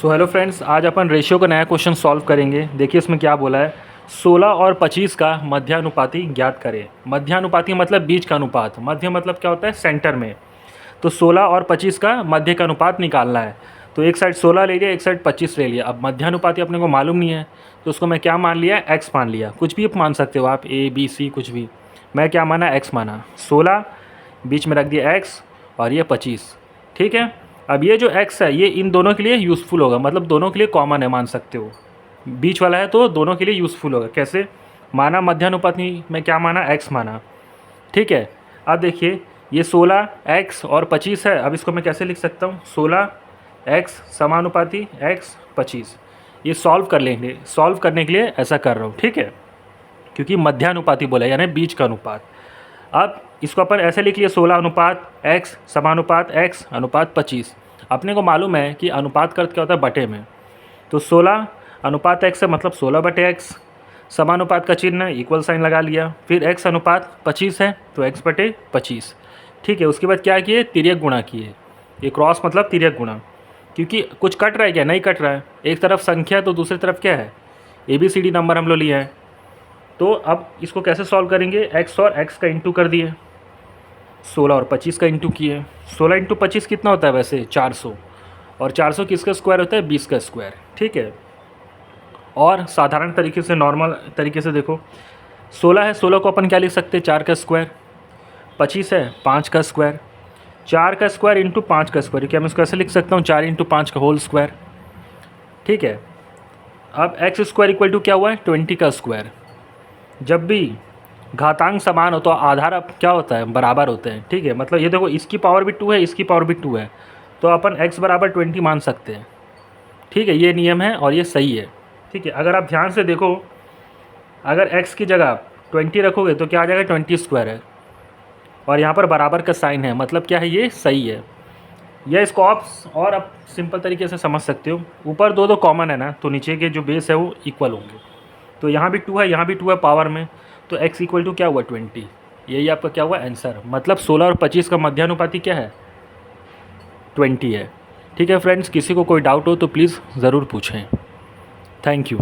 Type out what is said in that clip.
So hello friends, आज अपन ratio का नया क्वेश्चन सॉल्व करेंगे। देखिए इसमें क्या बोला है, 16 और 25 का मध्यानुपाती ज्ञात करें। मध्यानुपाती मतलब बीच का अनुपात, मध्य मतलब क्या होता है, सेंटर में। तो 16 और 25 का मध्य का अनुपात निकालना है। तो एक साइड 16 ले लिया, एक साइड 25 ले लिया। अब मध्यानुपाती अपने को मालूम नहीं है, तो उसको मैं क्या मान लिया, एक्स मान लिया। कुछ भी मान सकते हो आप, ए बी सी कुछ भी। मैं क्या माना, एक्स माना। 16 बीच में रख दिया एक्स, और ये 25। ठीक है। अब ये जो x है ये इन दोनों के लिए यूज़फुल होगा, मतलब दोनों के लिए कॉमन है, मान सकते हो। बीच वाला है तो दोनों के लिए यूज़फुल होगा। कैसे माना, मध्यानुपाती में क्या माना, x माना। ठीक है। अब देखिए ये 16 x और 25 है। अब इसको मैं कैसे लिख सकता हूँ, 16 x समानुपाती x 25। ये सॉल्व कर लेंगे, सॉल्व करने के लिए ऐसा कर रहा हूँ। ठीक है, क्योंकि मध्यानुपाती बोला यानी बीच का अनुपात। अब इसको अपन ऐसे लिख लिए, 16 अनुपात x समानुपात x अनुपात 25। अपने को मालूम है कि अनुपात का अर्थ क्या होता है, बटे में। तो 16 अनुपात x है, मतलब 16 बटे x। समानुपात का चिन्ह इक्वल साइन लगा लिया। फिर x अनुपात 25 है तो x बटे 25। ठीक है। उसके बाद क्या किए, तिर्यक गुणा किए। ये क्रॉस मतलब तिर्यक गुणा, क्योंकि कुछ कट रहा है क्या, नहीं कट रहा है। एक तरफ संख्या तो दूसरी तरफ क्या है, ABCD नंबर हम लोग लिए हैं। तो अब इसको कैसे सॉल्व करेंगे, x और x का इंटू कर दिए, 16 और 25 का इंटू किए। 16 इंटू 25 कितना होता है वैसे, 400। और 400 किसका स्क्वायर होता है, 20 का स्क्वायर। ठीक है। और साधारण तरीके से, नॉर्मल तरीके से देखो, 16 है, 16 को अपन क्या लिख सकते हैं, 4 का स्क्वायर। 25 है, 5 का स्क्वायर। 4 का स्क्वायर इंटू 5 का स्क्वायर, क्या मैं इसको ऐसे लिख सकता हूँ, 4 इंटू 5 का होल स्क्वायर। ठीक है। अब एक्स स्क्वायर इक्वल टू क्या हुआ है, 20 का स्क्वायर। जब भी घातांक समान हो तो आधार अब क्या होता है, बराबर होते हैं। ठीक है। मतलब ये देखो, इसकी पावर भी 2 है, इसकी पावर भी 2 है, तो अपन x बराबर 20 मान सकते हैं। ठीक है, ये नियम है और ये सही है। ठीक है। अगर आप ध्यान से देखो, अगर x की जगह 20 रखोगे तो क्या आ जाएगा, 20 स्क्वायर है, और यहाँ पर बराबर का साइन है, मतलब क्या है, ये सही है। यह इसको आप और अब सिंपल तरीके से समझ सकते हो, ऊपर दो कॉमन है ना, तो नीचे के जो बेस है वो इक्वल होंगे। तो यहाँ भी 2 है, यहाँ भी 2 है पावर में, तो x इक्वल टू क्या हुआ, 20। यही आपका क्या हुआ आंसर। मतलब 16 और 25 का मध्यानुपाती क्या है, 20 है। ठीक है फ्रेंड्स, किसी को कोई डाउट हो तो प्लीज़ ज़रूर पूछें। Thank you.